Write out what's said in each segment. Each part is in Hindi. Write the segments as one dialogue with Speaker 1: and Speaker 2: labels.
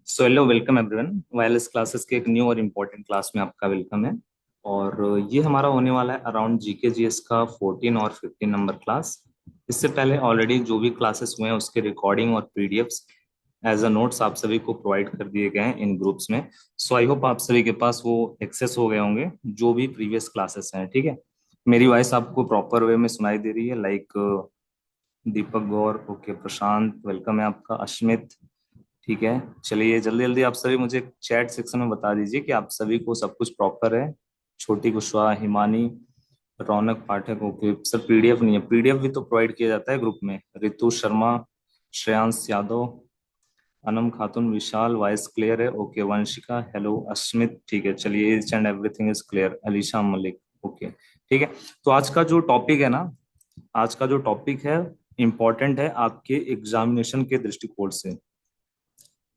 Speaker 1: So hello welcome everyone. Wireless classes के एक न्यू और इम्पोर्टेंट क्लास में आपका वेलकम है। और ये हमारा होने वाला है अराउंड जीके जीएस का 14 और 15 नंबर क्लास। इससे पहले ऑलरेडी जो भी क्लासेस हुए हैं उसके रिकॉर्डिंग और पीडीएफ्स एज अ नोट्स आप सभी को प्रोवाइड कर दिए गए हैं इन ग्रुप्स में। सो आई होप आप सभी के पास वो एक्सेस हो गए होंगे जो भी प्रीवियस क्लासेस हैं। ठीक है, मेरी वॉइस आपको प्रॉपर वे में सुनाई दे रही है? लाइक दीपक गौर, ओके, प्रशांत वेलकम है आपका, अश्मित, ठीक है। चलिए जल्दी जल्दी आप सभी मुझे चैट सेक्शन में बता दीजिए कि आप सभी को सब कुछ प्रॉपर है। छोटी कुशवाहा, हिमानी, रौनक पाठक, ओके सर। पीडीएफ नहीं है, पीडीएफ भी तो प्रोवाइड किया जाता है ग्रुप में। रितु शर्मा, श्रेयांश यादव, अनम खातून, विशाल, वॉइस क्लियर है, ओके। वंशिका हेलो, अश्मित, ठीक है। चलिए each and everything is clear. Alisha Malik, okay, ठीक है। तो आज का जो टॉपिक है ना, आज का जो टॉपिक है इम्पोर्टेंट है आपके एग्जामिनेशन के दृष्टिकोण से,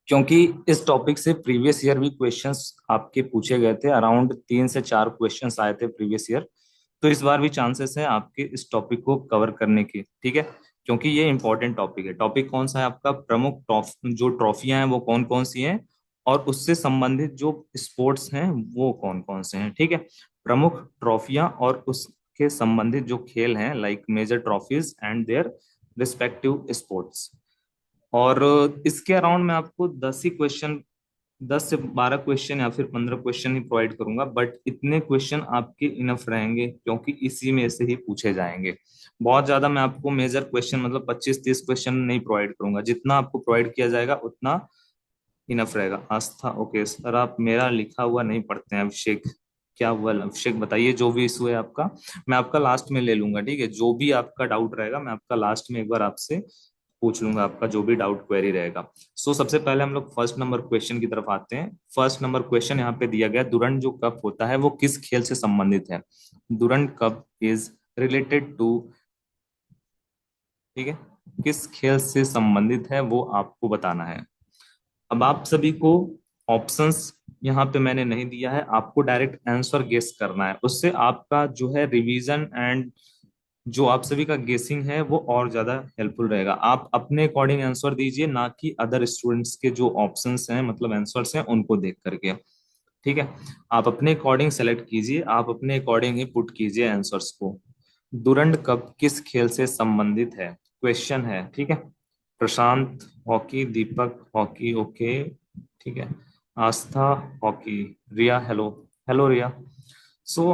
Speaker 1: क्योंकि इस टॉपिक से प्रीवियस ईयर भी क्वेश्चंस आपके पूछे गए थे। अराउंड 3 से 4 क्वेश्चंस आए थे प्रीवियस ईयर। तो इस बार भी चांसेस है आपके इस टॉपिक को कवर करने की, ठीक है। क्योंकि ये इंपॉर्टेंट टॉपिक है। टॉपिक कौन सा है आपका? प्रमुख जो ट्रॉफियां हैं वो कौन कौन सी हैं, और उससे संबंधित जो स्पोर्ट्स हैं वो कौन कौन से हैं, ठीक है। प्रमुख ट्रॉफियां और उसके संबंधित जो खेल हैं, like major trophies and their respective sports. और इसके अराउंड मैं आपको 10 ही क्वेश्चन, 10 से 12 क्वेश्चन या फिर 15 क्वेश्चन ही प्रोवाइड करूंगा, बट इतने क्वेश्चन आपके इनफ रहेंगे क्योंकि इसी में से ही पूछे जाएंगे। बहुत ज्यादा मैं आपको मेजर क्वेश्चन मतलब 25-30 क्वेश्चन नहीं प्रोवाइड करूंगा। जितना आपको प्रोवाइड किया जाएगा उतना इनफ रहेगा। आस्था, ओके सर, आप मेरा लिखा हुआ नहीं पढ़ते हैं। अभिषेक, क्या हुआ अभिषेक? बताइए जो भी इशू है आपका, मैं आपका लास्ट में ले लूंगा, ठीक है। जो भी आपका डाउट रहेगा मैं आपका लास्ट में एक बार आपसे पूछ लूंगा, आपका जो भी डाउट क्वेरी रहेगा। सबसे पहले हम लोग फर्स्ट नंबर क्वेश्चन की तरफ आते हैं। फर्स्ट नंबर क्वेश्चन यहाँ पे दिया गया, दुरंड जो कप होता है वो किस खेल से संबंधित है? दुरंड कप इज रिलेटेड टू, ठीक है, किस खेल से संबंधित है वो आपको बताना है। अब आप सभी को ऑप्शंस यहाँ पे मैंने नहीं दिया है, आपको डायरेक्ट आंसर गेस करना है। उससे आपका जो है रिवीजन एंड जो आप सभी का गेसिंग है वो और ज्यादा हेल्पफुल रहेगा। आप अपने अकॉर्डिंग आंसर दीजिए, ना कि अदर स्टूडेंट्स के जो ऑप्शंस हैं मतलब आंसर्स हैं उनको देख करके, ठीक है। आप अपने अकॉर्डिंग सेलेक्ट कीजिए, आप अपने अकॉर्डिंग ही पुट कीजिए आंसर्स को। दुरंड कप किस खेल से संबंधित है क्वेश्चन है, ठीक है। प्रशांत हॉकी, दीपक हॉकी, ओके, ठीक है। आस्था हॉकी, रिया हेलो, हेलो रिया।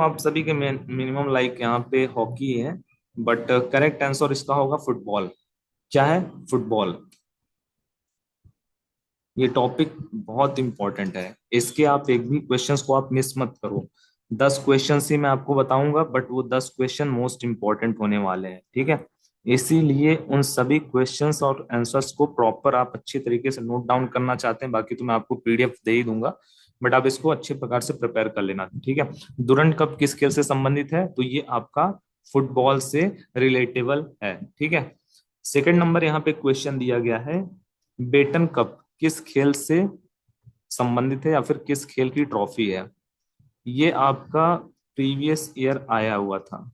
Speaker 1: आप सभी के मिनिमम लाइक यहाँ पे हॉकी है, बट करेक्ट आंसर इसका होगा फुटबॉल। क्या है? फुटबॉल। ये टॉपिक बहुत इंपॉर्टेंट है, इसके आप एक भी क्वेश्चंस को आप मिस मत करो। 10 क्वेश्चन ही मैं आपको बताऊंगा, बट वो 10 क्वेश्चन मोस्ट इंपॉर्टेंट होने वाले हैं, ठीक है। इसीलिए उन सभी क्वेश्चंस और आंसर्स को प्रॉपर आप अच्छी तरीके से नोट डाउन करना चाहते हैं, बाकी तो मैं आपको पीडीएफ दे ही दूंगा, बट आप इसको अच्छे प्रकार से प्रिपेयर कर लेना, ठीक है। दुरंड कप किस खेल से संबंधित है? तो ये आपका फुटबॉल से रिलेटेबल है, ठीक है। सेकंड नंबर यहाँ पे क्वेश्चन दिया गया है, बेटन कप किस खेल से संबंधित है या फिर किस खेल की ट्रॉफी है? ये आपका प्रीवियस ईयर आया हुआ था,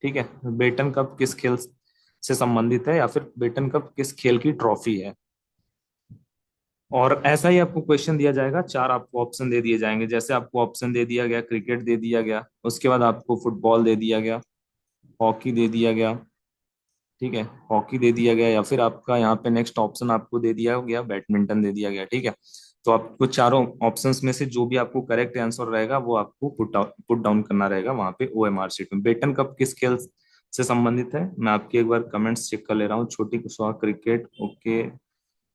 Speaker 1: ठीक है। बेटन कप किस खेल से संबंधित है या फिर बेटन कप किस खेल की ट्रॉफी है? और ऐसा ही आपको क्वेश्चन दिया जाएगा, 4 आपको ऑप्शन दे दिए जाएंगे। जैसे आपको ऑप्शन दे दिया गया, क्रिकेट दे दिया गया, उसके बाद आपको फुटबॉल दे दिया गया, हॉकी दे दिया गया, ठीक है, हॉकी दे दिया गया, या फिर आपका यहाँ पे नेक्स्ट ऑप्शन आपको दे दिया गया बैडमिंटन दे दिया गया, ठीक है। तो आपको चारों ऑप्शंस में से जो भी आपको करेक्ट आंसर रहेगा वो आपको पुट डाउन करना रहेगा वहां पे ओएमआर शीट में। बेटन कप किस खेल से संबंधित है? मैं आपके एक बार कमेंट्स चेक कर ले रहा हूँ। छोटी कुशवाहा क्रिकेट, ओके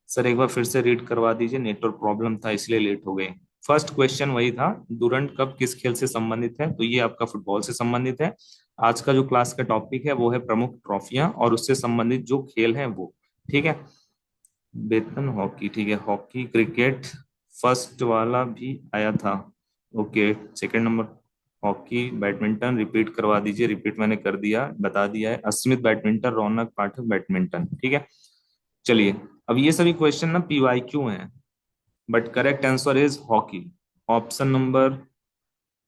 Speaker 1: सर, एक बार फिर से रीड करवा दीजिए, नेटवर्क प्रॉब्लम था इसलिए लेट हो गई। फर्स्ट क्वेश्चन वही था, दुरंत कप किस खेल से संबंधित है? तो ये आपका फुटबॉल से संबंधित है। आज का जो क्लास का टॉपिक है वो है प्रमुख ट्रॉफियां और उससे संबंधित जो खेल हैं वो, ठीक है। वेतन हॉकी, ठीक है, हॉकी क्रिकेट फर्स्ट वाला भी आया था, okay. Second number hockey, badminton repeat करवा दीजिए, रिपीट मैंने कर दिया, बता दिया है। अस्मित बैडमिंटन, रौनक पाठक बैडमिंटन, ठीक है। चलिए, अब ये सभी क्वेश्चन ना पीवाई क्यू हैं, but correct answer is hockey. Option number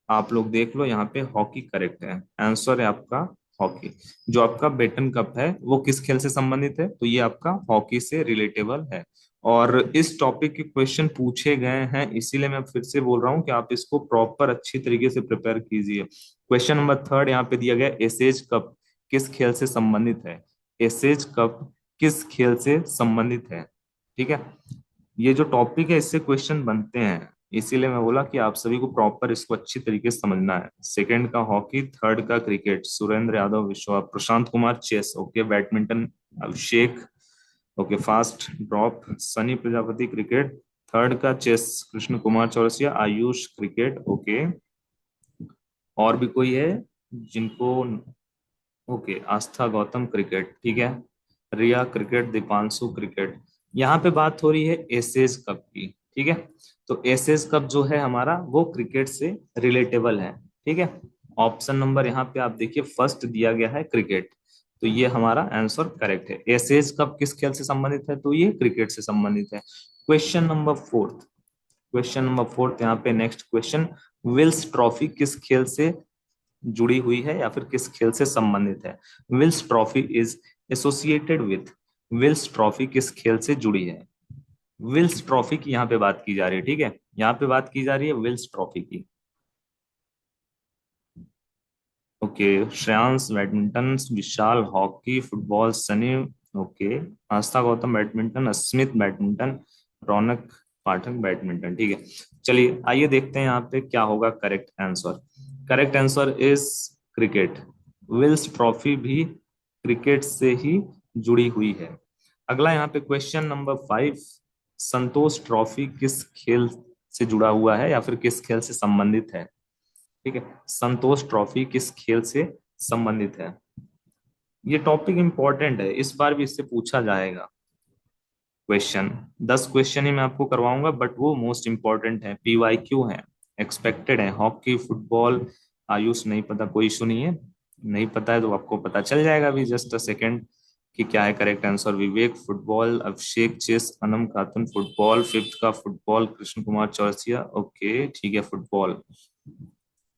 Speaker 1: आप लोग देख लो, यहाँ पे हॉकी करेक्ट है, आंसर है आपका हॉकी। जो आपका बेटन कप है वो किस खेल से संबंधित है? तो ये आपका हॉकी से रिलेटेबल है। और इस टॉपिक के क्वेश्चन पूछे गए हैं, इसीलिए मैं फिर से बोल रहा हूँ कि आप इसको प्रॉपर अच्छी तरीके से प्रिपेयर कीजिए। क्वेश्चन नंबर थर्ड यहाँ पे दिया गया, एसेज कप किस खेल से संबंधित है? एसेज कप किस खेल से संबंधित है? ठीक है, ये जो टॉपिक है इससे क्वेश्चन बनते हैं, इसीलिए मैं बोला कि आप सभी को प्रॉपर इसको अच्छी तरीके से समझना है। सेकंड का हॉकी, थर्ड का cricket Surendra Yadav Vishwa, Prashant Kumar chess, okay badminton Abhishek, okay fast drop Sunny Prajapati cricket, third का chess Krishna Kumar Chaurasia, Ayush cricket, okay. और भी कोई है जिनको, ओके आस्था गौतम क्रिकेट, ठीक है, रिया क्रिकेट, दीपांशु क्रिकेट। यहाँ पे बात हो रही है एसेज कप की, ठीक है। तो एसेज कप जो है हमारा वो क्रिकेट से रिलेटेबल है, ठीक है। ऑप्शन नंबर यहाँ पे आप देखिए फर्स्ट दिया गया है क्रिकेट, तो ये हमारा आंसर करेक्ट है। एसेज कप किस खेल से संबंधित है? तो ये क्रिकेट से संबंधित है। Question number fourth, question number fourth यहाँ पे नेक्स्ट क्वेश्चन, विल्स ट्रॉफी किस खेल से जुड़ी हुई है या फिर किस खेल से संबंधित है? Wills trophy is associated with, Wills trophy किस खेल से जुड़ी है? विल्स ट्रॉफी की यहाँ पे बात की जा रही है, ठीक है, यहाँ पे बात की जा रही है विल्स ट्रॉफी की। ओके, श्रेयांश बैडमिंटन, विशाल हॉकी, फुटबॉल सनी, ओके, आस्था गौतम बैडमिंटन, अस्मित बैडमिंटन, रौनक पाठक बैडमिंटन, ठीक है। चलिए आइए देखते हैं यहाँ पे क्या होगा correct answer. Correct answer is cricket. Wills trophy भी क्रिकेट से ही जुड़ी हुई है। अगला यहाँ पे question number five, Santosh trophy किस खेल से जुड़ा हुआ है या फिर किस खेल से संबंधित है? ठीक है, संतोष ट्रॉफी किस खेल से संबंधित है? ये टॉपिक इंपॉर्टेंट है, इस बार भी इससे पूछा जाएगा क्वेश्चन। 10 क्वेश्चन ही मैं आपको करवाऊंगा बट वो मोस्ट इंपॉर्टेंट है, पीवाईक्यू है, एक्सपेक्टेड है। हॉकी फुटबॉल आयुष नहीं पता, कोई इशू नहीं है, नहीं पता है तो आपको पता चल जाएगा अभी जस्ट अ सेकेंड कि क्या है करेक्ट आंसर। विवेक फुटबॉल, अभिषेक चेस, अनम खातून फुटबॉल, फिफ्थ का फुटबॉल कृष्ण कुमार चौरसिया, ओके ठीक है फुटबॉल।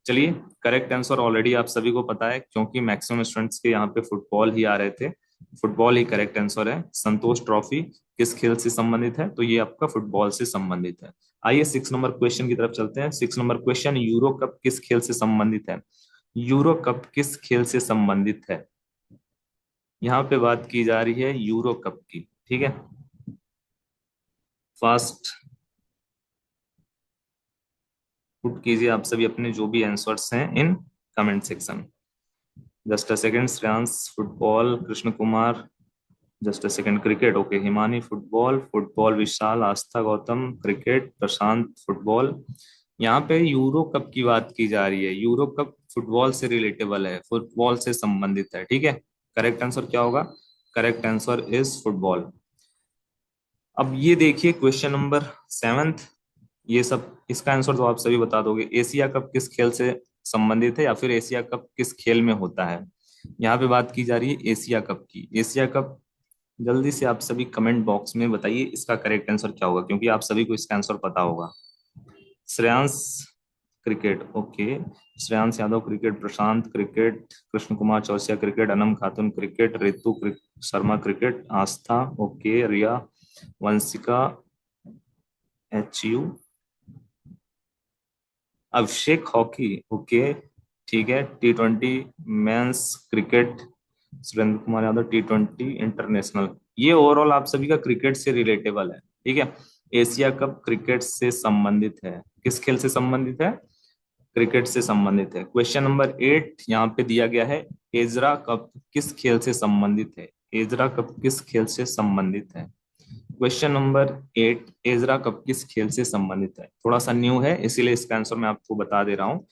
Speaker 1: चलिए, करेक्ट आंसर ऑलरेडी आप सभी को पता है क्योंकि मैक्सिमम स्टूडेंट्स के यहाँ पे फुटबॉल ही आ रहे थे। फुटबॉल ही करेक्ट आंसर है। संतोष ट्रॉफी किस खेल से संबंधित है? तो ये आपका फुटबॉल से संबंधित है। आइए 6 नंबर क्वेश्चन की तरफ चलते हैं। 6 नंबर क्वेश्चन, यूरो कप किस खेल से संबंधित है? यूरो कप किस खेल से संबंधित है? यहाँ पे बात की जा रही है यूरो कप की, ठीक है। फास्ट पुट कीजिए आप सभी अपने जो भी आंसर्स हैं in comment section. Just a second, Shreyansh football, Krishna Kumar, just a second cricket, okay, Himani football, football Vishal, Aastha Gautam cricket, Prashant football. यहाँ पे यूरो कप की बात की जा रही है, यूरो कप फुटबॉल से रिलेटेबल है, फुटबॉल से संबंधित है, ठीक है। करेक्ट आंसर क्या होगा? Correct answer is football. अब ये देखिए क्वेश्चन नंबर सेवेंथ, ये सब इसका आंसर तो आप सभी बता दोगे। एशिया कप किस खेल से संबंधित है या फिर एशिया कप किस खेल में होता है? यहाँ पे बात की जा रही है एशिया कप की। एशिया कप, जल्दी से आप सभी कमेंट बॉक्स में बताइए इसका करेक्ट आंसर क्या होगा, क्योंकि आप सभी को इसका आंसर पता होगा। Shreyansh cricket, okay, Shreyansh Yadav cricket, Prashant cricket, Krishna Kumar Chaurasia cricket, Anam Khatoon cricket, Sharma cricket, Aastha, okay, Riya, Vanshika, HU, Abhishek hockey, okay ठीक है, T20 men's cricket, Surendra Kumar Yadav T20 international. ये ओवरऑल आप सभी का क्रिकेट से रिलेटेबल है, ठीक है। एशिया कप क्रिकेट से संबंधित है, किस खेल से संबंधित है? क्रिकेट से संबंधित है। क्वेश्चन नंबर 8 यहाँ पे दिया गया है, एजरा कप किस खेल से संबंधित है? एजरा कप किस खेल से संबंधित है? क्वेश्चन नंबर 8, एजरा कप किस खेल से संबंधित है? थोड़ा सा न्यू है इसीलिए इसका आंसर मैं आपको बता दे रहा हूँ।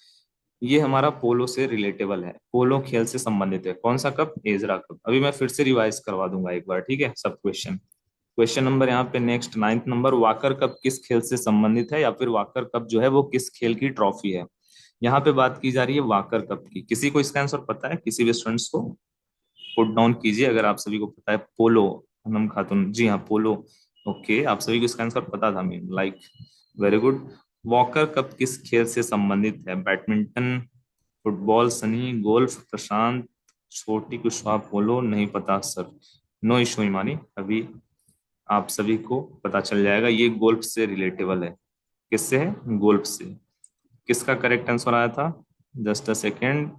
Speaker 1: ये हमारा पोलो से रिलेटेबल है, पोलो खेल से संबंधित है। कौन सा कप? Ezra cup. अभी मैं फिर से रिवाइज करवा दूंगा एक बार, ठीक है, सब क्वेश्चन। क्वेश्चन नंबर यहाँ पे next 9th number, walker cup किस खेल से संबंधित है या फिर वाकर कप जो है वो किस खेल की ट्रॉफी है? यहाँ पे बात की जा रही है वाकर कप की। किसी को इसका आंसर पता है? किसी भी स्टूडेंट्स को पुट डाउन कीजिए अगर आप सभी को पता है। पोलो, अनम खातून, जी हाँ पोलो, ओके, आप सभी को इसका आंसर पता था, mean like very good. Walker cup किस खेल से संबंधित है? बैडमिंटन, फुटबॉल सनी, गोल्फ प्रशांत, छोटी कुशवाहा, पोलो नहीं पता सर, नो इशू हिमानी, अभी आप सभी को पता चल जाएगा। ये गोल्फ से रिलेटेबल है। किससे है? गोल्फ से। किसका करेक्ट आंसर आया था? Just a second.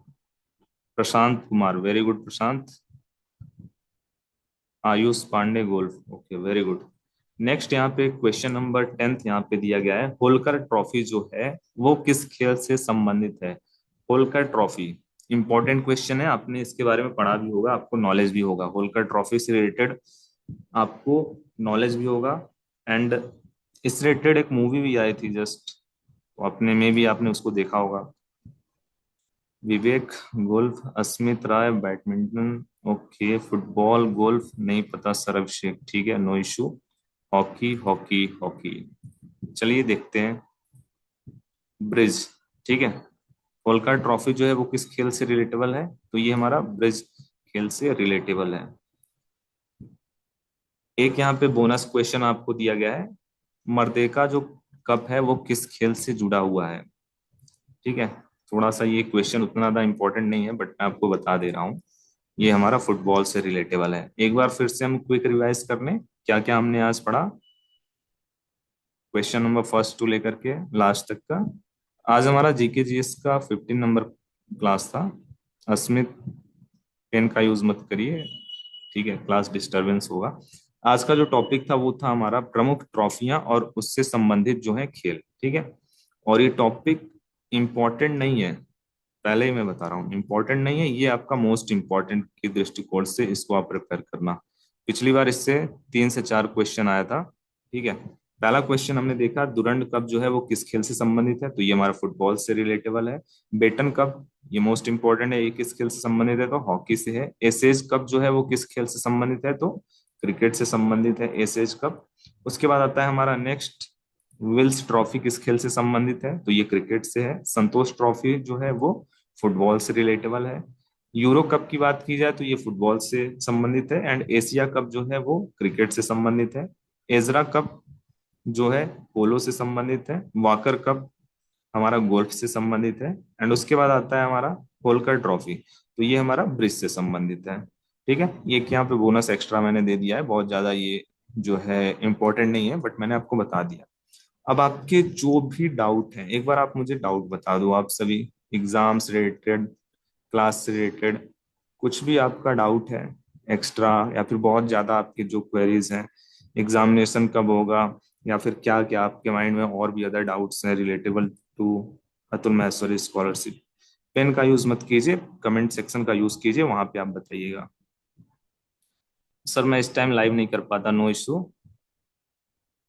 Speaker 1: Prashant Kumar, very good Prashant. Ayush Pandey golf, okay very good. Next यहाँ पे क्वेश्चन नंबर 10 यहाँ पे दिया गया है, होलकर ट्रॉफी जो है वो किस खेल से संबंधित है? होलकर ट्रॉफी इंपॉर्टेंट क्वेश्चन है, आपने इसके बारे में पढ़ा भी होगा, आपको नॉलेज भी होगा। होलकर ट्रॉफी से रिलेटेड आपको नॉलेज भी होगा। एंड इससे रिलेटेड एक मूवी भी आई थी जस्ट, तो अपने में भी आपने उसको देखा होगा। Vivek golf, Asmit Rai badminton, okay. Football golf नहीं पता सर, अभिषेक ठीक है, no issue. Hockey hockey hockey. चलिए देखते हैं। ब्रिज, ठीक है। होलकर ट्रॉफी जो है वो किस खेल से रिलेटेबल है? तो ये हमारा ब्रिज खेल से रिलेटेबल है। एक यहाँ पे बोनस क्वेश्चन आपको दिया गया है, मर्देका जो कप है वो किस खेल से जुड़ा हुआ है? ठीक है। थोड़ा सा ये क्वेश्चन उतना ज्यादा इंपॉर्टेंट नहीं है, बट मैं आपको बता दे रहा हूँ। ये हमारा फुटबॉल से रिलेटेबल है। एक बार फिर से हम क्विक रिवाइज कर लें क्या क्या हमने आज पढ़ा, क्वेश्चन नंबर फर्स्ट टू लेकर के लास्ट तक का। आज हमारा जीके जीएस का 15 नंबर क्लास था। अस्मित, पेन का यूज मत करिए, ठीक है, क्लास डिस्टरबेंस होगा। आज का जो टॉपिक था वो था हमारा प्रमुख ट्रॉफियां और उससे संबंधित जो है खेल, ठीक है। और ये टॉपिक इंपॉर्टेंट नहीं है, पहले ही मैं बता रहा हूँ इंपॉर्टेंट नहीं है, ये आपका मोस्ट इंपॉर्टेंट की दृष्टिकोण से इसको आप प्रिपेयर करना। पिछली बार इससे 3 से 4 क्वेश्चन आया था, ठीक है। पहला क्वेश्चन हमने देखा, दुरंड कप जो है वो किस खेल से संबंधित है? तो ये हमारा फुटबॉल से रिलेटेबल है। बेटन कप, ये मोस्ट इंपॉर्टेंट है, ये किस खेल से संबंधित है? तो हॉकी से है। एसेज कप जो है वो किस खेल से संबंधित है? तो क्रिकेट से संबंधित है एसेज कप। उसके बाद आता है हमारा नेक्स्ट, विल्स ट्रॉफी किस खेल से संबंधित है? तो ये क्रिकेट से है। संतोष ट्रॉफी जो है वो फुटबॉल से रिलेटेबल है। यूरो कप की बात की जाए तो ये फुटबॉल से संबंधित है। एंड एशिया कप जो है वो क्रिकेट से संबंधित है। एजरा कप जो है पोलो से संबंधित है। वाकर कप हमारा गोल्फ से संबंधित है। एंड उसके बाद आता है हमारा होलकर ट्रॉफी, तो ये हमारा ब्रिज से संबंधित है, ठीक है। ये यहाँ पे बोनस एक्स्ट्रा मैंने दे दिया है, बहुत ज्यादा ये जो है इंपॉर्टेंट नहीं है, बट मैंने आपको बता दिया। अब आपके जो भी डाउट हैं एक बार आप मुझे डाउट बता दो, आप सभी एग्जाम से रिलेटेड, क्लास से रिलेटेड, कुछ भी आपका डाउट है एक्स्ट्रा, या फिर बहुत ज्यादा आपके जो क्वेरीज हैं, एग्जामिनेशन कब होगा, या फिर क्या क्या आपके माइंड में और भी अदर डाउट्स हैं relatable to Atul Maheshwari scholarship, pen का यूज मत कीजिए, कमेंट सेक्शन का यूज कीजिए, वहां पे आप बताइएगा। सर मैं इस टाइम लाइव नहीं कर पाता, नो इशू।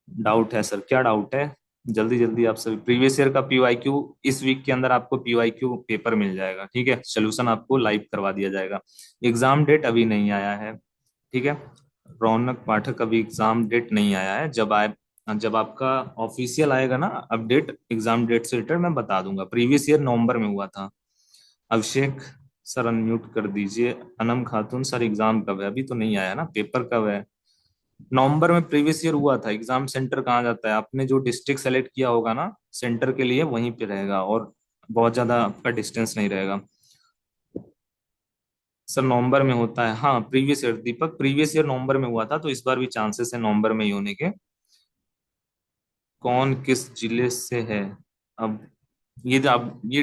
Speaker 1: डाउट है सर, क्या डाउट है? जल्दी जल्दी आप सभी, प्रीवियस ईयर का पीवाईक्यू इस वीक के अंदर आपको पीवाईक्यू पेपर मिल जाएगा, ठीक है। सोल्यूशन आपको लाइव करवा दिया जाएगा। एग्जाम डेट अभी नहीं आया है, ठीक है। रौनक पाठक, अभी एग्जाम डेट नहीं आया है, जब आए, जब आपका ऑफिशियल आएगा ना अपडेट एग्जाम डेट से रिलेटेड, मैं बता दूंगा। प्रीवियस ईयर नवंबर में हुआ था। अभिषेक सर अनम्यूट कर दीजिए। अनम खातून सर एग्जाम कब है? अभी तो नहीं आया ना, पेपर कब है? नवंबर में प्रीवियस ईयर हुआ था। एग्जाम सेंटर कहाँ जाता है? आपने जो डिस्ट्रिक्ट सेलेक्ट किया होगा ना सेंटर के लिए, वहीं पे रहेगा, और बहुत ज्यादा आपका डिस्टेंस नहीं रहेगा। सर नवंबर में होता है, हाँ प्रीवियस ईयर, दीपक प्रीवियस ईयर नवंबर में हुआ था, तो इस बार भी चांसेस है नवंबर में ही होने के। कौन किस जिले से है? अब ये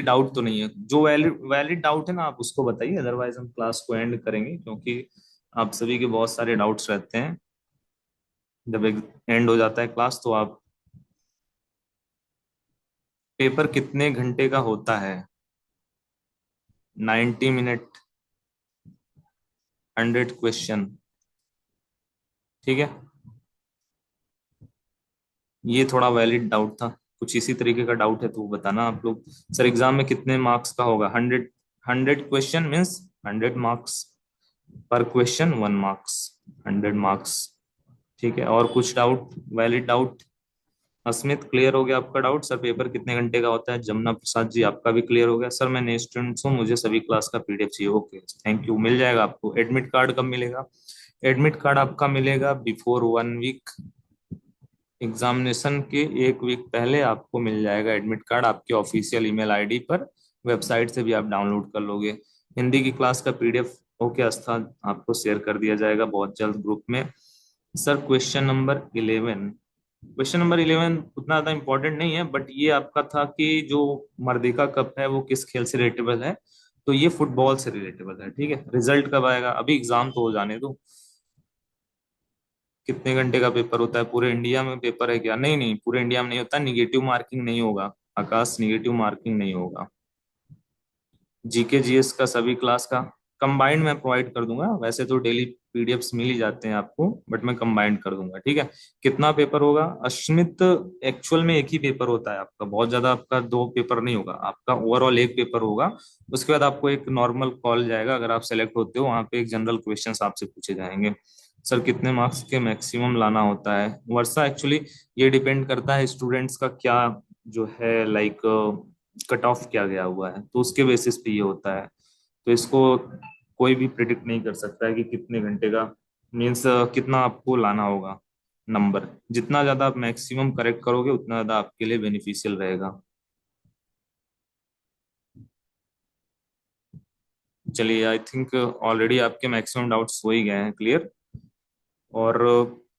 Speaker 1: डाउट तो नहीं है, जो वैलिड वैलिड डाउट है ना आप उसको बताइए, अदरवाइज हम क्लास को एंड करेंगे, क्योंकि आप सभी के बहुत सारे डाउट्स रहते हैं। जब एंड हो जाता है क्लास तो आप, पेपर कितने घंटे का होता है? 90 मिनट, 100 क्वेश्चन, ठीक है। ये थोड़ा वैलिड डाउट था, कुछ इसी तरीके का डाउट है तो वो बताना आप लोग। सर एग्जाम में कितने मार्क्स का होगा? 100 क्वेश्चन मीन्स 100 मार्क्स, पर क्वेश्चन 1 मार्क्स, 100 मार्क्स, ठीक है। और कुछ doubt, valid doubt? Asmit clear हो गया आपका डाउट? सर पेपर कितने घंटे का होता है? जमुना प्रसाद जी आपका भी क्लियर हो गया। सर मैं नए स्टूडेंट्स हूँ, मुझे सभी क्लास का पीडीएफ चाहिए। ओके थैंक यू, मिल जाएगा आपको। एडमिट कार्ड कब मिलेगा? एडमिट कार्ड आपका मिलेगा बिफोर 1 वीक, एग्जामिनेशन के 1 वीक पहले आपको मिल जाएगा एडमिट कार्ड, आपके ऑफिशियल ईमेल आईडी पर, वेबसाइट से भी आप डाउनलोड कर लोगे। हिंदी की क्लास का पीडीएफ ओके आस्था, आपको शेयर कर दिया जाएगा बहुत जल्द ग्रुप में। सर क्वेश्चन नंबर 11 उतना ज्यादा इंपॉर्टेंट नहीं है, बट ये आपका था कि जो मर्दिका कप है वो किस खेल से रिलेटेबल है। तो ये फुटबॉल से रिलेटेबल है। ठीक है, रिजल्ट कब आएगा, अभी एग्जाम तो हो जाने दो। कितने घंटे का पेपर होता है, पूरे इंडिया में पेपर है क्या? नहीं नहीं, पूरे इंडिया में नहीं होता, निगेटिव मार्किंग नहीं होगा। आकाश, निगेटिव मार्किंग नहीं होगा। जीके जीएस का सभी क्लास का कंबाइंड मैं प्रोवाइड कर दूंगा। वैसे तो डेली पीडीएफ्स मिल ही जाते हैं आपको, बट मैं कंबाइंड कर दूंगा। ठीक है। कितना पेपर होगा अश्मित? एक्चुअल में एक ही पेपर होता है आपका, बहुत ज्यादा आपका दो पेपर नहीं होगा आपका, ओवरऑल एक पेपर होगा। उसके बाद आपको एक नॉर्मल कॉल जाएगा, अगर आप सेलेक्ट होते हो वहां पे एक जनरल क्वेश्चंस आपसे पूछे जाएंगे। सर कितने मार्क्स के मैक्सिमम लाना होता है वर्षा? एक्चुअली ये डिपेंड करता है स्टूडेंट्स का क्या जो है, लाइक कट ऑफ किया गया हुआ है, तो उसके बेसिस पे ये होता है। तो इसको कोई भी प्रिडिक्ट नहीं कर सकता है कि कितने घंटे का मीन्स कितना आपको लाना होगा नंबर। जितना ज्यादा आप मैक्सिमम करेक्ट करोगे उतना ज्यादा आपके लिए बेनिफिशियल रहेगा। चलिए, आई थिंक ऑलरेडी आपके मैक्सिमम डाउट्स हो ही गए हैं क्लियर। और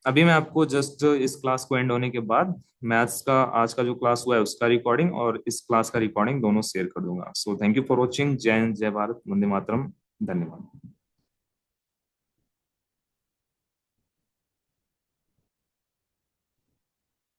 Speaker 1: अभी मैं आपको जस्ट इस क्लास को एंड होने के बाद मैथ्स का आज का जो क्लास हुआ है उसका रिकॉर्डिंग और इस क्लास का रिकॉर्डिंग दोनों शेयर कर दूंगा। So thank you for watching. जय हिंद, जय भारत, वंदे मातरम। धन्यवाद।